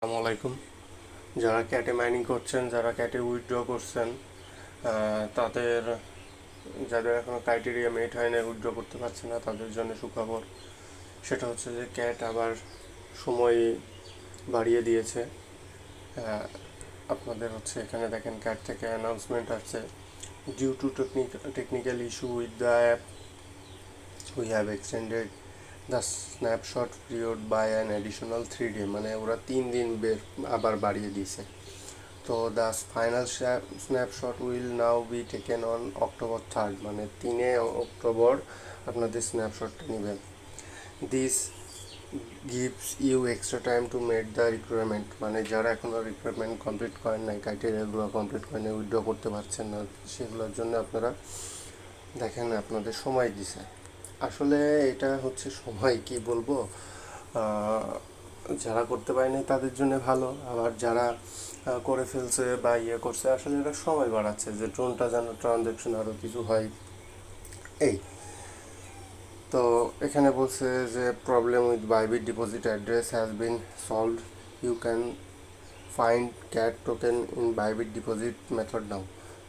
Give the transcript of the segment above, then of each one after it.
আসসালামু আলাইকুম। যারা ক্যাটে মাইনিং করছেন, যারা ক্যাটে উইথড্র করছেন, তাদের যাদের এখনও ক্রাইটেরিয়া মেট হয় না, উইথড্র করতে পারছে না, তাদের জন্য সুখবর। সেটা হচ্ছে যে ক্যাট আবার সময় বাড়িয়ে দিয়েছে। আপনাদের হচ্ছে এখানে দেখেন ক্যাট থেকে অ্যানাউন্সমেন্ট আসছে, due to technical issue with the app we have extended the snapshot period by an additional 3 day, মানে ওরা 3 দিন আবার বাড়িয়ে দিয়েছে। তো the final snapshot will now be taken on October 3, মানে 3 অক্টোবর আপনাদের স্ন্যাপশটটা নেবেন। This gives you extra time to make the requirement, মানে যারা এখনও রিকোয়ারমেন্ট কমপ্লিট করেন নাই, ক্রাইটেরিয়াগুলো কমপ্লিট করেন নাই, উইথড্র করতে পারছেন না, সেগুলোর জন্য আপনারা দেখেন আপনাদের সময় দিছে। আসলে এটা হচ্ছে সময় কি বলবো, যারা করতে পারেনি তাদের জন্য ভালো, আবার যারা করে ফেলছে বা করছে, আসলে এটা সময় বাড়াচ্ছে যে ড্রোনটা যেন ট্রানজ্যাকশন আরও কিছু হয়। এই তো এখানে বলছে যে problem with Bybit deposit address has been solved, you can find cat token in Bybit deposit method now.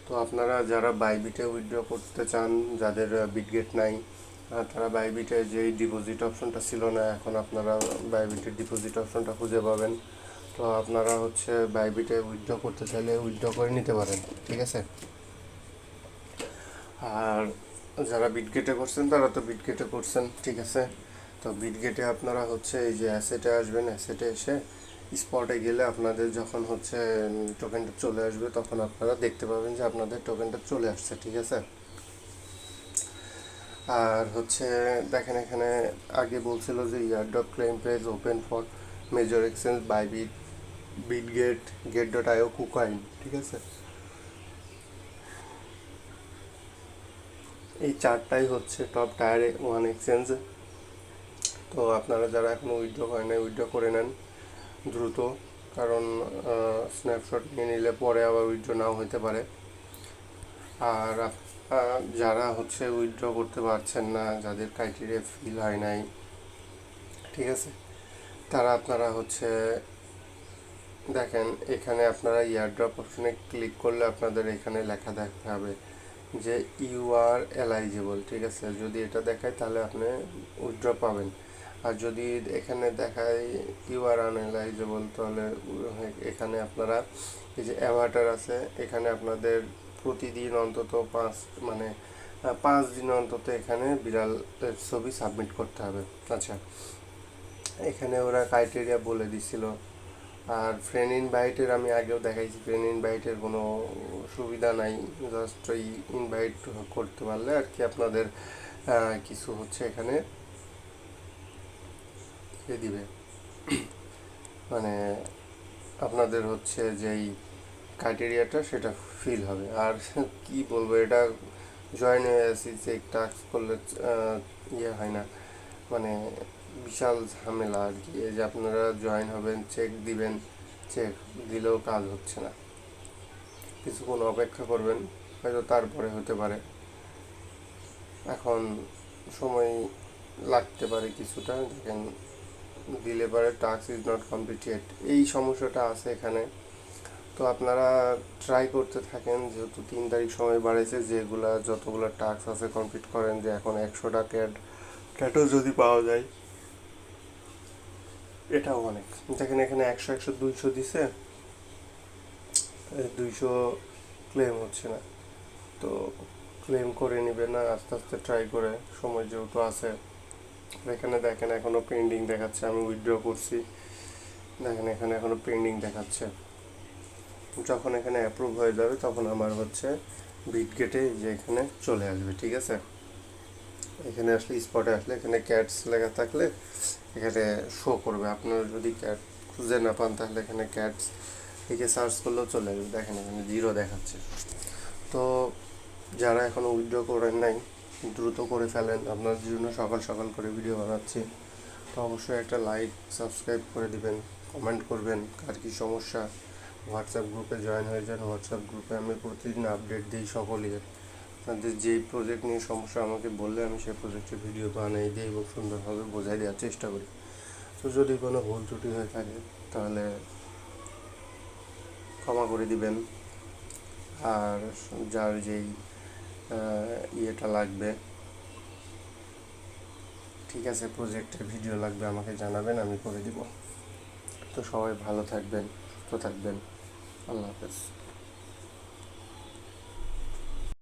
তো আপনারা যারা বাইবিটে উইথড্র করতে চান, যাদের বিটগেট নাই, তারা বাইবিটে যেই ডিপোজিট অপশনটা ছিল না, এখন আপনারা বাইবিটের ডিপোজিট অপশনটা খুঁজে পাবেন। তো আপনারা হচ্ছে বাইবিটে উইথড্র করতে চাইলে উইথড্র করে নিতে পারেন, ঠিক আছে। আর যারা বিটগেটে করছেন তারা তো বিটগেটে করছেন, ঠিক আছে। তো বিটগেটে আপনারা হচ্ছে এই যে অ্যাসেটে আসবেন, অ্যাসেটে এসে স্পটে গেলে আপনাদের যখন হচ্ছে টোকেনটা চলে আসবে, তখন আপনারা দেখতে পাবেন যে আপনাদের টোকেনটা চলে আসছে, ঠিক আছে। আর হচ্ছে দেখেন এখানে আগে বলছিল যে airdrop claim page open for major exchange by Bitget, get.io, KuCoin, ঠিক আছে। এই চারটাই হচ্ছে টপ টায়ার 1 এক্সচেঞ্জ। তো আপনারা যারা এখনও উইথড্র করেন নাই, উইথড্র করে নেন দ্রুত, কারণ স্ন্যাপশট নিয়ে নিলে পরে আবার উইথড্র নাও হতে পারে। আর যারা হচ্ছে উইথড্র করতে পারছেন না, যাদের ক্রাইটেরিয়া ফিল হয় নাই, ঠিক আছে, তারা আপনারা হচ্ছে দেখেন এখানে আপনারা ইয়ারড্রপ অপশনে ক্লিক করলে আপনাদের এখানে লেখা দেখতে হবে যে ইউ আর এলাইজেবল, ঠিক আছে। যদি এটা দেখায় তাহলে আপনি উইথড্র পাবেন, আর যদি এখানে দেখায় ইউ আর আনএলাইজেবল, তাহলে এখানে আপনারা এই যে অ্যাভাটার আছে, এখানে আপনাদের প্রতিদিন অন্তত 5 দিন অন্তত এখানে বিড়ালের ছবি সাবমিট করতে হবে। আচ্ছা, এখানে ওরা ক্রাইটেরিয়া বলে দিছিল। আর ফ্রেন্ড ইনভাইটের আমি আগেও দেখাইছি, ফ্রেন্ড ইনভাইটের কোনো সুবিধা নাই, জাস্ট ওই ইনভাইট করতে পারলে আর কি আপনাদের কিছু হচ্ছে এখানে দিবে, মানে আপনাদের হচ্ছে যেই ক্রাইটেরিয়াটা সেটা ফিল হবে। আর কি বলবো, এটা জয়েন হয়ে আসি, চেক টাস্ক করলে হয় না, মানে বিশাল ঝামেলা আর কি। এই যে আপনারা জয়েন হবেন, চেক দিবেন, চেক দিলেও কাজ হচ্ছে না, কিছুক্ষণ অপেক্ষা করবেন, হয়তো তারপরে হতে পারে। এখন সময় লাগতে পারে কিছুটা, দেখেন দিলে পারে টাস্ক ইজ নট কমপ্লিটেড, এই সমস্যাটা আছে এখানে। তো আপনারা ট্রাই করতে থাকেন, যেহেতু 3 তারিখ সময় বাড়াইছে, যেগুলা যতগুলো টাস্ক আছে কমপ্লিট করেন, যে এখন 100টা ক্যাটও যদি পাওয়া যায় এটাও অনেক। দেখেন এখানে 100 100 200 দিছে, 200 ক্লেম হচ্ছে না। তো ক্লেম করে নিবে না, আস্তে আস্তে ট্রাই করে, সময় যেহেতু আছে। এখানে দেখেন এখনও পেন্ডিং দেখাচ্ছে, আমি উইথড্র করছি, দেখেন এখানে এখনও পেন্ডিং দেখাচ্ছে। যখন এখানে অ্যাপ্রুভ হয়ে যাবে তখন আমার হচ্ছে বিটগেটে যে এখানে চলে আসবে, ঠিক আছে। এখানে আসলে স্পটে আসলে এখানে ক্যাটস লেখা থাকলে এখানে শো করবে। আপনারা যদি ক্যাট খুঁজে না পান তাহলে এখানে ক্যাটস লিখে সার্চ করলেও চলে আসবে। দেখেন এখানে 0 দেখাচ্ছে। তো যারা এখনও উইথড্র করেন নাই, দ্রুত করে ফেলেন, আপনাদের জন্য সকাল সকাল করে ভিডিও বানাচ্ছি। তো অবশ্যই একটা লাইক সাবস্ক্রাইব করে দিবেন, কমেন্ট করবেন কার কী সমস্যা। হোয়াটসঅ্যাপ গ্রুপে জয়েন হয়ে যান, হোয়াটসঅ্যাপ গ্রুপে আমি প্রতিদিন আপডেট দিই সকলের। আপনাদের যেই প্রজেক্ট নিয়ে সমস্যা আমাকে বললে আমি সেই প্রজেক্টের ভিডিও বানাই দিই এবং সুন্দরভাবে বোঝাই দেওয়ার চেষ্টা করি। তো যদি কোনো ভুল ত্রুটি হয়ে থাকে তাহলে ক্ষমা করে দিবেন। আর যার যেই ইয়েটা লাগবে, ঠিক আছে, প্রজেক্টের ভিডিও লাগবে আমাকে জানাবেন, আমি করে দিব। তো সবাই ভালো থাকবেন, সুস্থ থাকবেন। আল্লাহ হাফেজ।